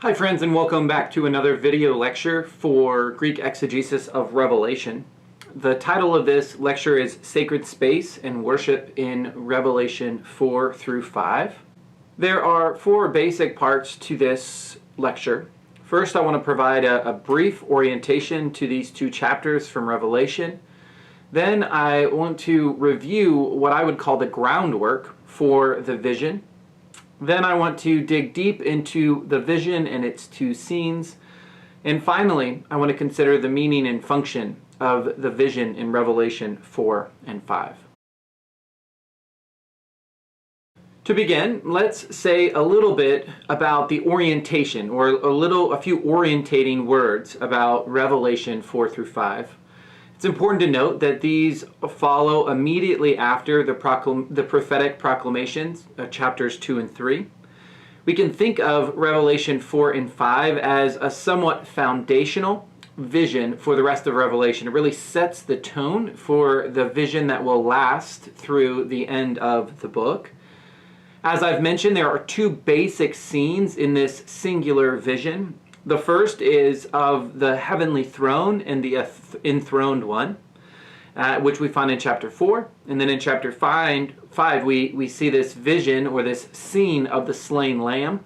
Hi friends, and welcome back to another video lecture for Greek exegesis of Revelation. The title of this lecture is Sacred Space and Worship in Revelation 4 through 5. There are four basic parts to this lecture. First, I want to provide a brief orientation to these two chapters from Revelation. Then I want to review what I would call the groundwork for the vision. Then I want to dig deep into the vision and its two scenes. And finally, I want to consider the meaning and function of the vision in Revelation 4 and 5. To begin, let's say a little bit about the orientation, or a few orientating words about Revelation 4 through 5. It's important to note that these follow immediately after the prophetic proclamations, chapters 2 and 3. We can think of Revelation 4 and 5 as a somewhat foundational vision for the rest of Revelation. It really sets the tone for the vision that will last through the end of the book. As I've mentioned, there are two basic scenes in this singular vision. The first is of the heavenly throne and the enthroned one, which we find in chapter 4. And then in chapter 5 we see this vision, or this scene, of the slain lamb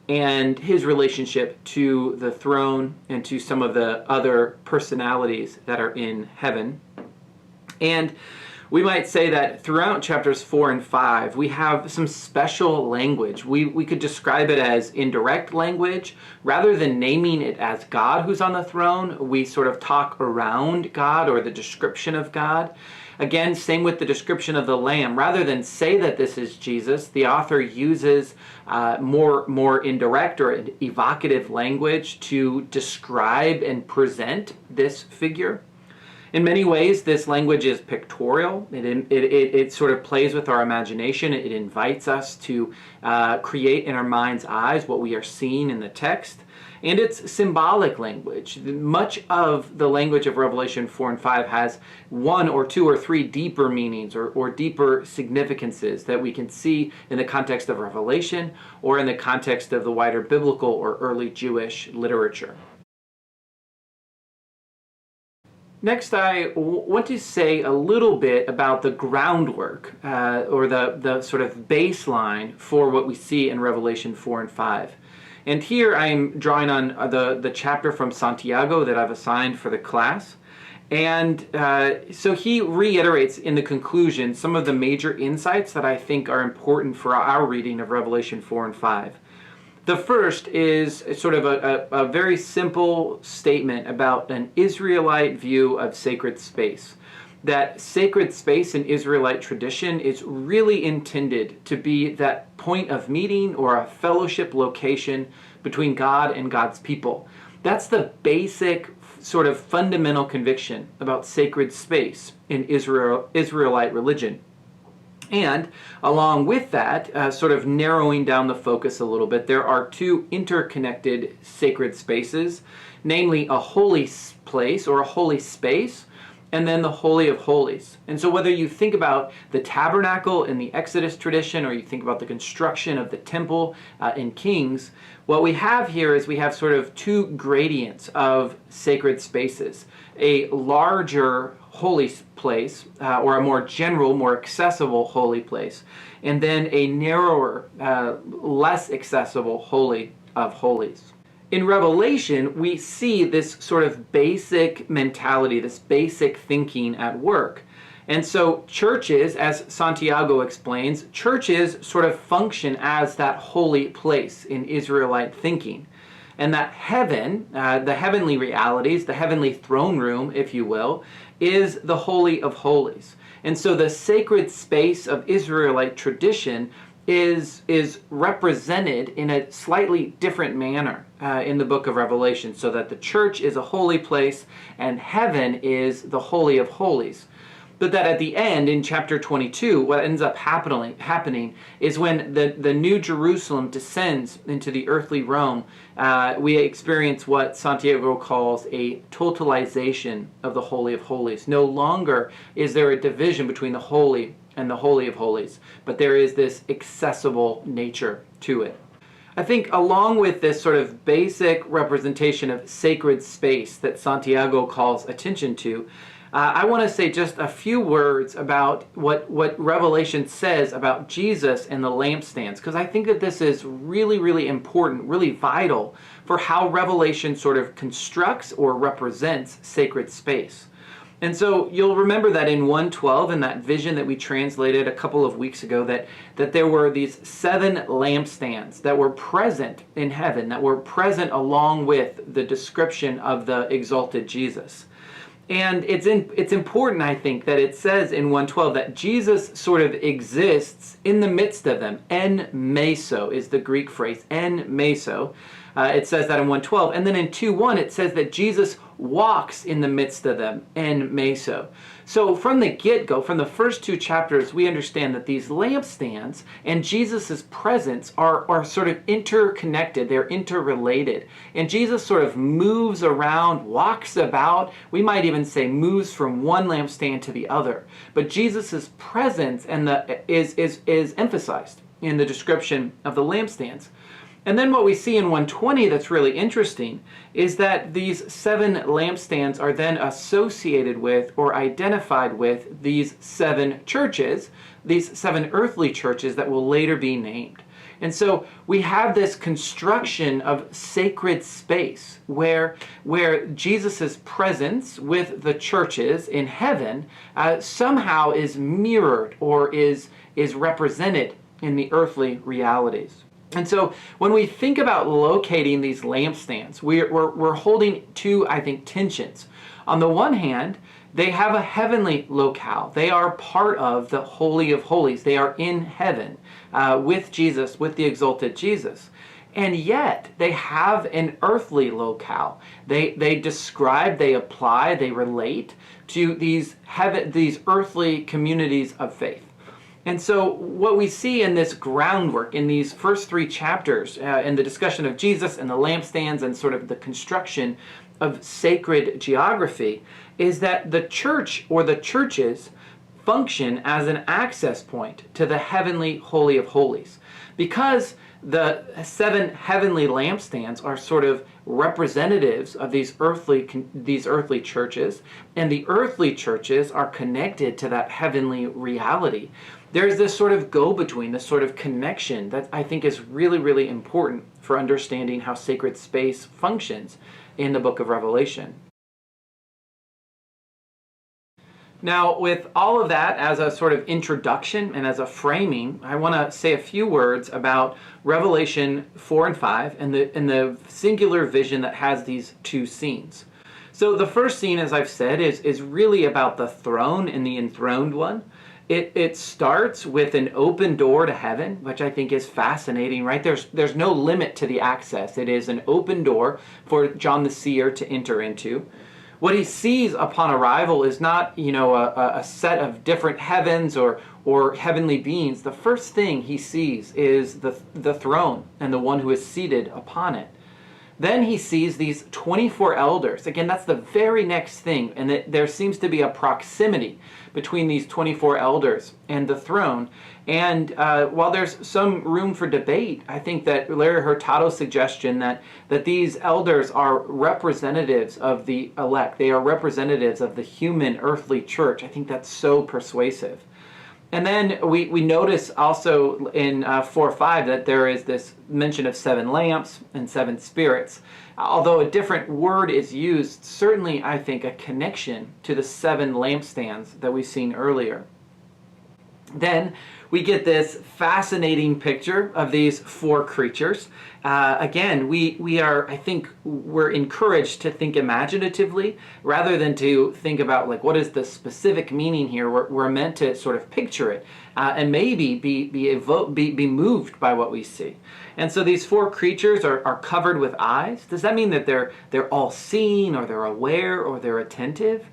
and his relationship to the throne and to some of the other personalities that are in heaven. And we might say that throughout chapters 4 and 5, we have some special language. We could describe it as indirect language. Rather than naming it as God who's on the throne, we sort of talk around God, or the description of God. Again, same with the description of the Lamb. Rather than say that this is Jesus, the author uses more indirect or evocative language to describe and present this figure. In many ways, this language is pictorial. It sort of plays with our imagination. It invites us to create in our mind's eyes what we are seeing in the text. And it's symbolic language. Much of the language of Revelation 4 and 5 has one or two or three deeper meanings or deeper significances that we can see in the context of Revelation or in the context of the wider biblical or early Jewish literature. Next, I want to say a little bit about the groundwork, or the sort of baseline for what we see in Revelation 4 and 5. And here I'm drawing on the chapter from Santiago that I've assigned for the class. And so he reiterates in the conclusion some of the major insights that I think are important for our reading of Revelation 4 and 5. The first is sort of a very simple statement about an Israelite view of sacred space. That sacred space in Israelite tradition is really intended to be that point of meeting or a fellowship location between God and God's people. That's the basic sort of fundamental conviction about sacred space in Israelite religion. And along with that, sort of narrowing down the focus a little bit, there are two interconnected sacred spaces, namely a holy place or a holy space, and then the Holy of Holies. And so whether you think about the tabernacle in the Exodus tradition, or you think about the construction of the temple in Kings, what we have here is we have sort of two gradients of sacred spaces. A larger holy place, or a more general, more accessible holy place, and then a narrower, less accessible Holy of Holies. In Revelation, we see this sort of basic mentality, this basic thinking at work. And so churches, as Santiago explains, churches sort of function as that holy place in Israelite thinking. And that heaven, the heavenly realities, the heavenly throne room, if you will, is the Holy of Holies. And so the sacred space of Israelite tradition is represented in a slightly different manner in the book of Revelation, so that the church is a holy place and heaven is the Holy of Holies. But that at the end, in chapter 22, what ends up happening is when the new Jerusalem descends into the earthly realm, we experience what Santiago calls a totalization of the Holy of Holies. No longer is there a division between the holy and the Holy of Holies, but there is this accessible nature to it. I think along with this sort of basic representation of sacred space that Santiago calls attention to, I want to say just a few words about what Revelation says about Jesus and the lampstands, because I think that this is really, really important, really vital for how Revelation sort of constructs or represents sacred space. And so you'll remember that in 1:12, in that vision that we translated a couple of weeks ago, that there were these 7 lampstands that were present in heaven, that were present along with the description of the exalted Jesus. And it's important, I think, that it says in 1:12 that Jesus sort of exists in the midst of them. En meso is the Greek phrase, en meso. It says that in 1:12. And then in 2:1 it says that Jesus walks in the midst of them, en meso. So from the get-go, from the first 2 chapters, we understand that these lampstands and Jesus' presence are sort of interconnected. They're interrelated. And Jesus sort of moves around, walks about. We might even say moves from one lampstand to the other. But Jesus' presence is emphasized in the description of the lampstands. And then what we see in 120 that's really interesting is that these 7 lampstands are then associated with or identified with these 7 churches, these 7 earthly churches that will later be named. And so we have this construction of sacred space where Jesus' presence with the churches in heaven somehow is mirrored or is represented in the earthly realities. And so when we think about locating these lampstands, we're holding 2, I think, tensions. On the one hand, they have a heavenly locale. They are part of the Holy of Holies. They are in heaven with Jesus, with the exalted Jesus. And yet, they have an earthly locale. They describe, they apply, they relate to these earthly communities of faith. And so what we see in this groundwork, in these first 3 chapters, in the discussion of Jesus and the lampstands and sort of the construction of sacred geography, is that the church or the churches function as an access point to the heavenly Holy of Holies. Because the 7 heavenly lampstands are sort of representatives of these earthly churches, and the earthly churches are connected to that heavenly reality. There's this sort of go-between, this sort of connection that I think is really, really important for understanding how sacred space functions in the book of Revelation. Now, with all of that as a sort of introduction and as a framing, I want to say a few words about Revelation 4 and 5 and the singular vision that has these 2 scenes. So the first scene, as I've said, is really about the throne and the enthroned one. It starts with an open door to heaven, which I think is fascinating, right? There's no limit to the access. It is an open door for John the Seer to enter into. What he sees upon arrival is not, a set of different heavens or heavenly beings. The first thing he sees is the throne and the one who is seated upon it. Then he sees these 24 elders. Again, that's the very next thing, and there seems to be a proximity between these 24 elders and the throne. And while there's some room for debate, I think that Larry Hurtado's suggestion that these elders are representatives of the elect, they are representatives of the human earthly church, I think that's so persuasive. And then we notice also in 4:5 that there is this mention of 7 lamps and 7 spirits. Although a different word is used, certainly I think a connection to the 7 lampstands that we've seen earlier. Then we get this fascinating picture of these 4 creatures. Again, we're encouraged to think imaginatively rather than to think about what is the specific meaning here. We're meant to sort of picture it and maybe be moved by what we see. And so these 4 creatures are covered with eyes. Does that mean that they're all seeing or they're aware or they're attentive?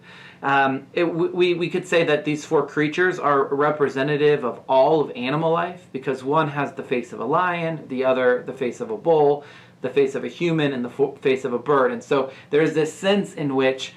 We could say that these 4 creatures are representative of all of animal life, because one has the face of a lion, the other the face of a bull, the face of a human, and the face of a bird. And so there's this sense in which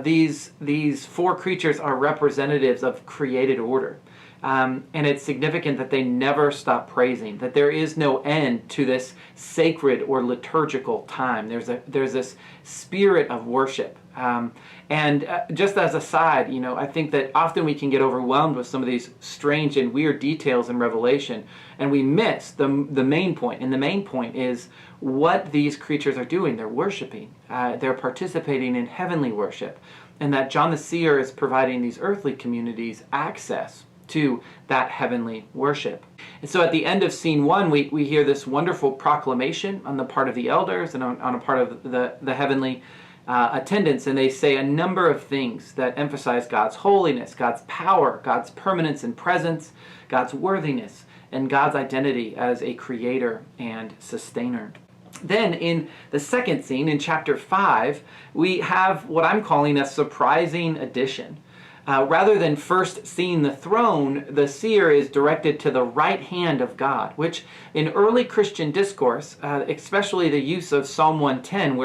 these 4 creatures are representatives of created order. And it's significant that they never stop praising, that there is no end to this sacred or liturgical time. There's this spirit of worship. Just as a side, I think that often we can get overwhelmed with some of these strange and weird details in Revelation, and we miss the main point. And the main point is what these creatures are doing. They're worshiping. They're participating in heavenly worship. And that John the Seer is providing these earthly communities access to that heavenly worship. And so at the end of scene 1, we hear this wonderful proclamation on the part of the elders and on a part of the heavenly attendants, and they say a number of things that emphasize God's holiness, God's power, God's permanence and presence, God's worthiness, and God's identity as a creator and sustainer. Then in the second scene, in chapter 5, we have what I'm calling a surprising addition. Rather than first seeing the throne, the seer is directed to the right hand of God, which in early Christian discourse, especially the use of Psalm 110,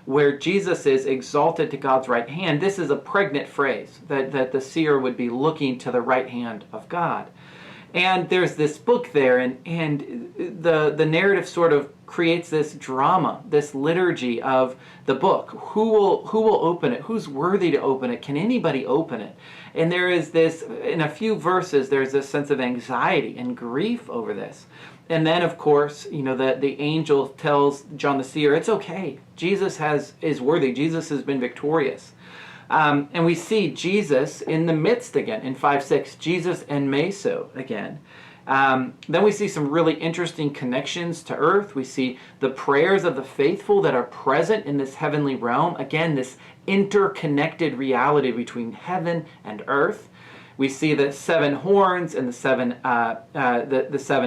where Jesus is exalted to God's right hand, this is a pregnant phrase, that the seer would be looking to the right hand of God. And there's this book there, and the narrative sort of creates this drama, this liturgy of the book. Who will open it? Who's worthy to open it? Can anybody open it? And there is this, in a few verses, there's this sense of anxiety and grief over this. And then, of course, the angel tells John the Seer, it's okay. Jesus is worthy. Jesus has been victorious. And we see Jesus in the midst again in 5:6, Jesus en meso again. Then we see some really interesting connections to earth. We see the prayers of the faithful that are present in this heavenly realm. Again, this interconnected reality between heaven and earth. We see the 7 horns and the 7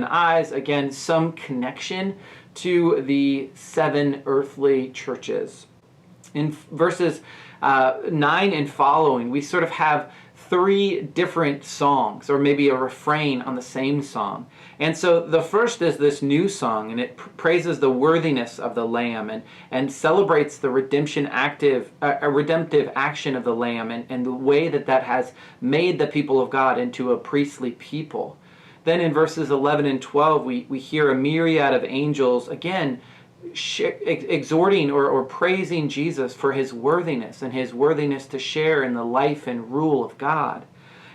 eyes. Again, some connection to the 7 earthly churches. In verses 9 and following, we sort of have 3 different songs, or maybe a refrain on the same song. And so the first is this new song, and it praises the worthiness of the Lamb and celebrates the redemptive action of the Lamb and the way that has made the people of God into a priestly people. Then in verses 11 and 12, we hear a myriad of angels, again, exhorting or praising Jesus for his worthiness and his worthiness to share in the life and rule of God.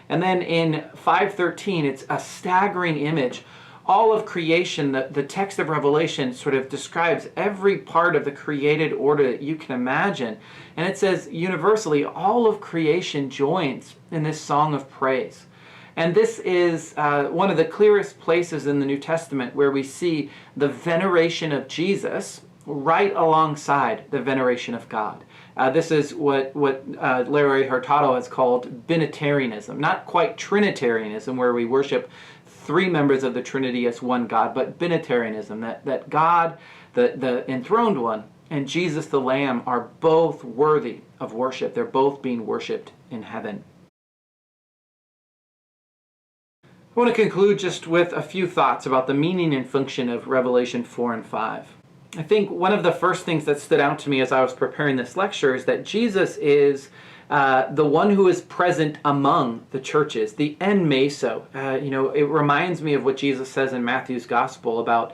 And then in 5:13, it's a staggering image. All of creation, the text of Revelation sort of describes every part of the created order that you can imagine. And it says universally, all of creation joins in this song of praise. And this is one of the clearest places in the New Testament where we see the veneration of Jesus right alongside the veneration of God. This is what Larry Hurtado has called Binitarianism. Not quite Trinitarianism, where we worship 3 members of the Trinity as one God, but Binitarianism, that God, the enthroned one, and Jesus the Lamb are both worthy of worship. They're both being worshipped in heaven. I want to conclude just with a few thoughts about the meaning and function of Revelation 4 and 5. I think one of the first things that stood out to me as I was preparing this lecture is that Jesus is the one who is present among the churches, the en meso. It reminds me of what Jesus says in Matthew's Gospel about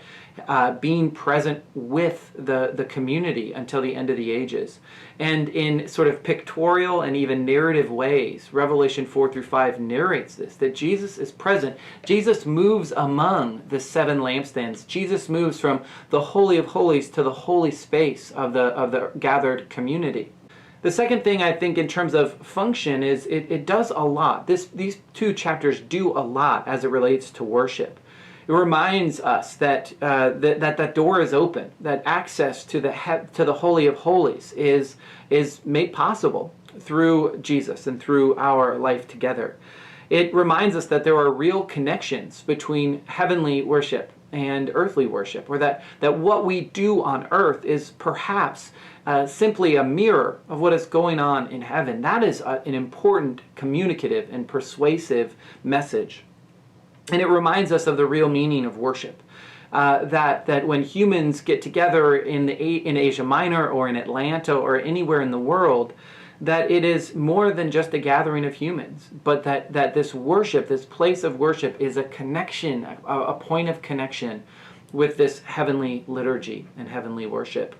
being present with the community until the end of the ages. And in sort of pictorial and even narrative ways, Revelation 4 through 5 narrates this, that Jesus is present. Jesus moves among the 7 lampstands. Jesus moves from the Holy of Holies to the holy space of the gathered community. The second thing I think in terms of function is it does a lot. These 2 chapters do a lot as it relates to worship. It reminds us that that door is open, that access to the Holy of Holies is made possible through Jesus and through our life together. It reminds us that there are real connections between heavenly worship and earthly worship, or that what we do on earth is perhaps simply a mirror of what is going on in heaven. That is an important communicative and persuasive message. And it reminds us of the real meaning of worship. That when humans get together in Asia Minor or in Atlanta or anywhere in the world, that it is more than just a gathering of humans, but that this worship, this place of worship, is a connection, a point of connection with this heavenly liturgy and heavenly worship.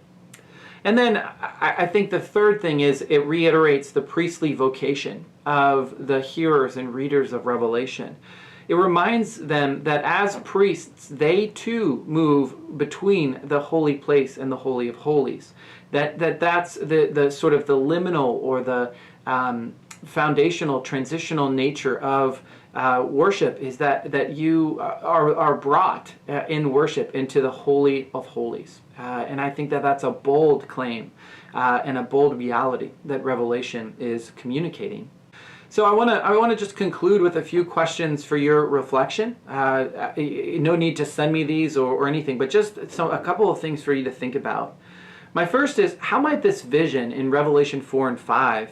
And then I think the third thing is it reiterates the priestly vocation of the hearers and readers of Revelation. It reminds them that as priests, they too move between the holy place and the Holy of Holies. That's the sort of the liminal or the foundational, transitional nature of worship, is that you are brought in worship into the Holy of Holies. And I think that that's a bold claim and a bold reality that Revelation is communicating. So I want to just conclude with a few questions for your reflection. No need to send me these or anything, but just a couple of things for you to think about. My first is, how might this vision in Revelation 4 and 5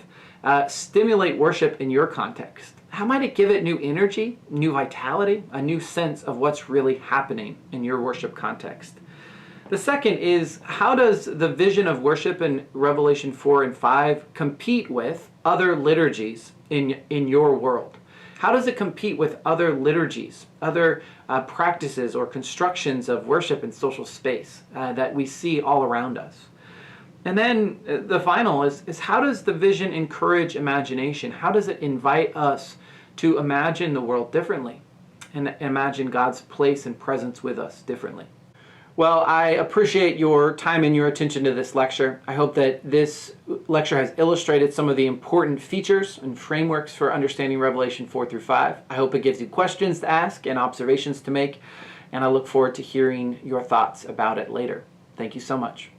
stimulate worship in your context? How might it give it new energy, new vitality, a new sense of what's really happening in your worship context? The second is, how does the vision of worship in Revelation 4 and 5 compete with other liturgies in your world? How does it compete with other liturgies, other practices or constructions of worship and social space that we see all around us? And then the final is how does the vision encourage imagination? How does it invite us to imagine the world differently and imagine God's place and presence with us differently? Well, I appreciate your time and your attention to this lecture. I hope that this lecture has illustrated some of the important features and frameworks for understanding Revelation 4 through 5. I hope it gives you questions to ask and observations to make, and I look forward to hearing your thoughts about it later. Thank you so much.